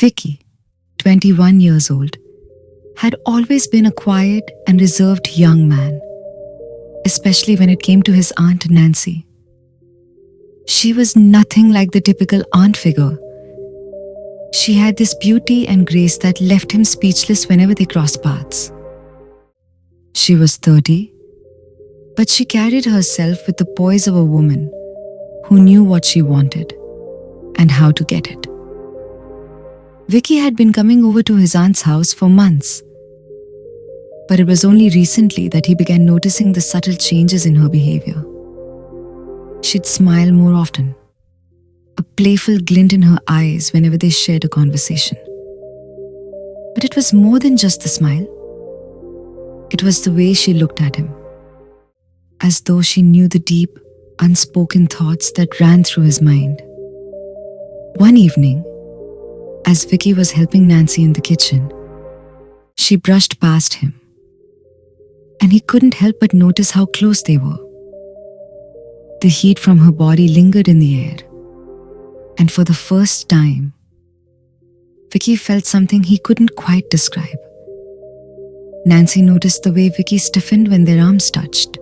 Vicky, 21 years old, had always been a quiet and reserved young man, especially when it came to his aunt Nancy. She was nothing like the typical aunt figure. She had this beauty and grace that left him speechless whenever they crossed paths. She was 30, but she carried herself with the poise of a woman who knew what she wanted and how to get it. Vicky had been coming over to his aunt's house for months, but it was only recently that he began noticing the subtle changes in her behavior. She'd smile more often, a playful glint in her eyes whenever they shared a conversation. But it was more than just the smile. It was the way she looked at him, as though she knew the deep, unspoken thoughts that ran through his mind. One evening, as Vicky was helping Nancy in the kitchen, she brushed past him, and he couldn't help but notice how close they were. The heat from her body lingered in the air, and for the first time, Vicky felt something he couldn't quite describe. Nancy noticed the way Vicky stiffened when their arms touched.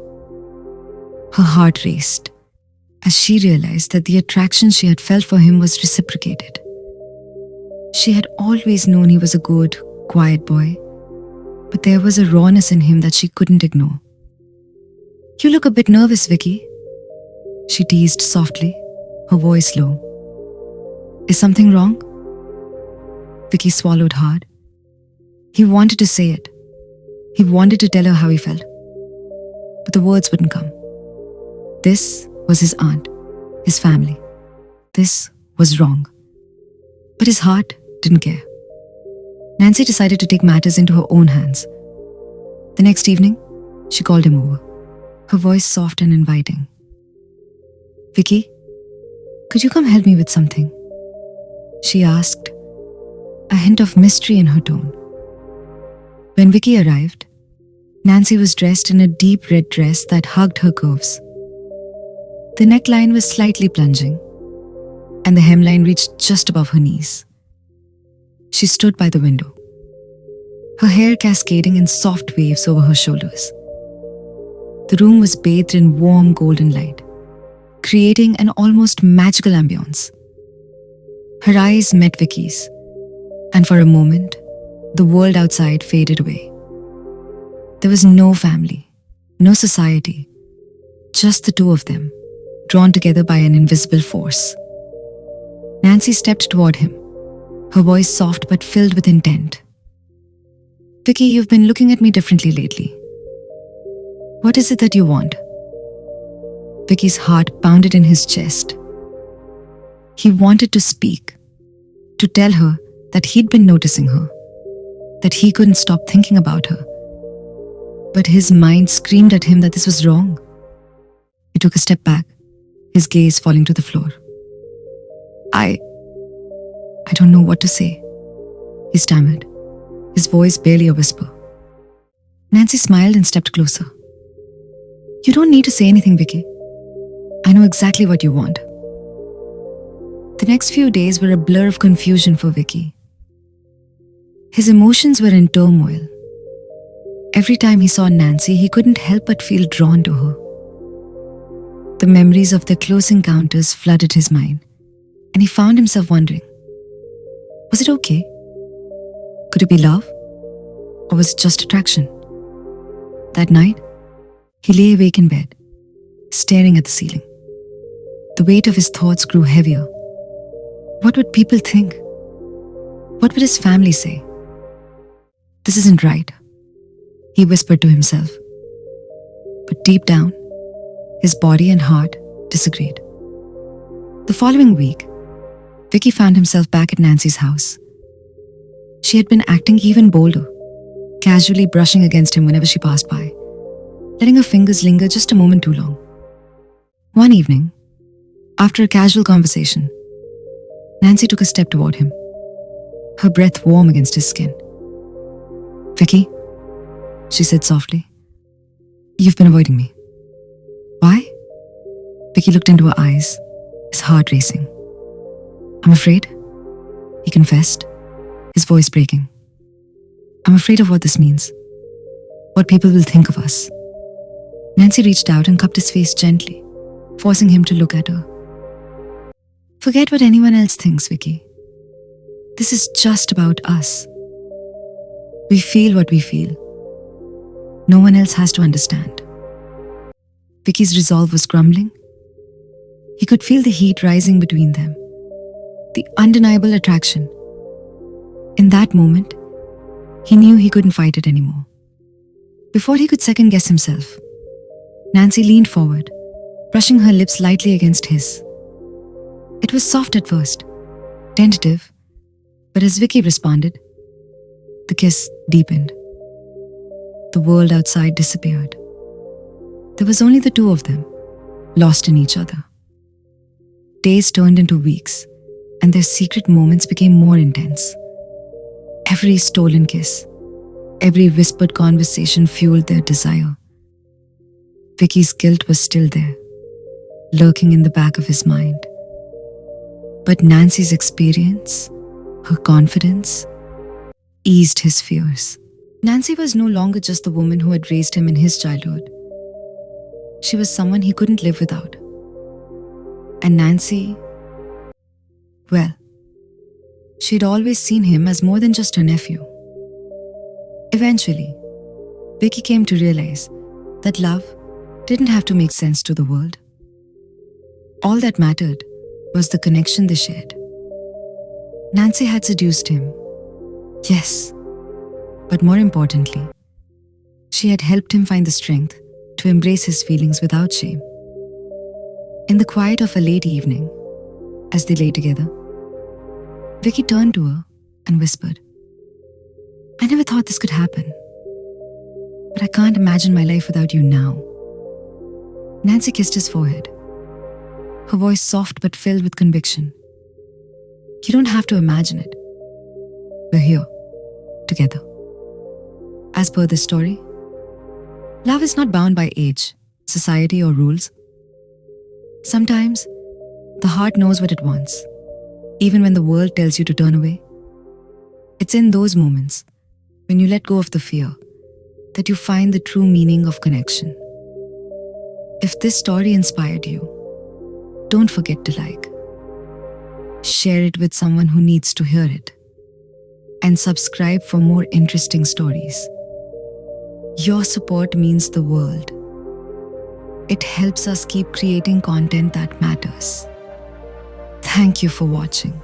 Her heart raced as she realized that the attraction she had felt for him was reciprocated. She had always known he was a good, quiet boy, but there was a rawness in him that she couldn't ignore. "You look a bit nervous, Vicky," she teased softly, her voice low. "Is something wrong?" Vicky swallowed hard. He wanted to say it. He wanted to tell her how he felt, but the words wouldn't come. This was his aunt, his family. This was wrong. But his heart didn't care. Nancy decided to take matters into her own hands. The next evening, she called him over, her voice soft and inviting. "Vicky, could you come help me with something?" she asked, a hint of mystery in her tone. When Vicky arrived, Nancy was dressed in a deep red dress that hugged her curves. The neckline was slightly plunging, and the hemline reached just above her knees. She stood by the window, her hair cascading in soft waves over her shoulders. The room was bathed in warm golden light, creating an almost magical ambience. Her eyes met Vicky's, and for a moment, the world outside faded away. There was no family, no society, just the two of them, drawn together by an invisible force. Nancy stepped toward him, her voice soft but filled with intent. "Vicky, you've been looking at me differently lately. What is it that you want?" Vicky's heart pounded in his chest. He wanted to speak, to tell her that he'd been noticing her, that he couldn't stop thinking about her. But his mind screamed at him that this was wrong. He took a step back, his gaze falling to the floor. I don't know what to say," he stammered, his voice barely a whisper. Nancy smiled and stepped closer. "You don't need to say anything, Vicky. I know exactly what you want." The next few days were a blur of confusion for Vicky. His emotions were in turmoil. Every time he saw Nancy, he couldn't help but feel drawn to her. The memories of their close encounters flooded his mind, and he found himself wondering, was it okay? Could it be love? Or was it just attraction? That night, he lay awake in bed, staring at the ceiling. The weight of his thoughts grew heavier. What would people think? What would his family say? "This isn't right," he whispered to himself. But deep down, his body and heart disagreed. The following week, Vicky found himself back at Nancy's house. She had been acting even bolder, casually brushing against him whenever she passed by, letting her fingers linger just a moment too long. One evening, after a casual conversation, Nancy took a step toward him, her breath warm against his skin. "Vicky," she said softly, "you've been avoiding me. Why?" Vicky looked into her eyes, his heart racing. "I'm afraid," he confessed, his voice breaking. I'm afraid of what this means. What people will think of us. Nancy reached out and cupped his face gently, forcing him to look at her. Forget what anyone else thinks, Vicky. This is just about us. We feel what we feel. No one else has to understand. Vicky's resolve was crumbling. He could feel the heat rising between them. The undeniable attraction. In that moment, he knew he couldn't fight it anymore. Before he could second guess himself, Nancy leaned forward, brushing her lips lightly against his. It was soft at first, tentative, but as Vicky responded, the kiss deepened. The world outside disappeared. There was only the two of them, lost in each other. Days turned into weeks, and their secret moments became more intense. Every stolen kiss, every whispered conversation fueled their desire. Vicky's guilt was still there, lurking in the back of his mind. But Nancy's experience, her confidence, eased his fears. Nancy was no longer just the woman who had raised him in his childhood. She was someone he couldn't live without. And Nancy, well, she'd always seen him as more than just her nephew. Eventually, Vicky came to realize that love didn't have to make sense to the world. All that mattered was the connection they shared. Nancy had seduced him, yes, but more importantly, she had helped him find the strength to embrace his feelings without shame. In the quiet of a late evening, as they lay together, Vicky turned to her and whispered, I never thought this could happen, but I can't imagine my life without you now. Nancy kissed his forehead, her voice soft but filled with conviction. You don't have to imagine it. We're here, together. As per this story, love is not bound by age, society, or rules. Sometimes, the heart knows what it wants, even when the world tells you to turn away. It's in those moments, when you let go of the fear, that you find the true meaning of connection. If this story inspired you, don't forget to like, share it with someone who needs to hear it, and subscribe for more interesting stories. Your support means the world. It helps us keep creating content that matters. Thank you for watching.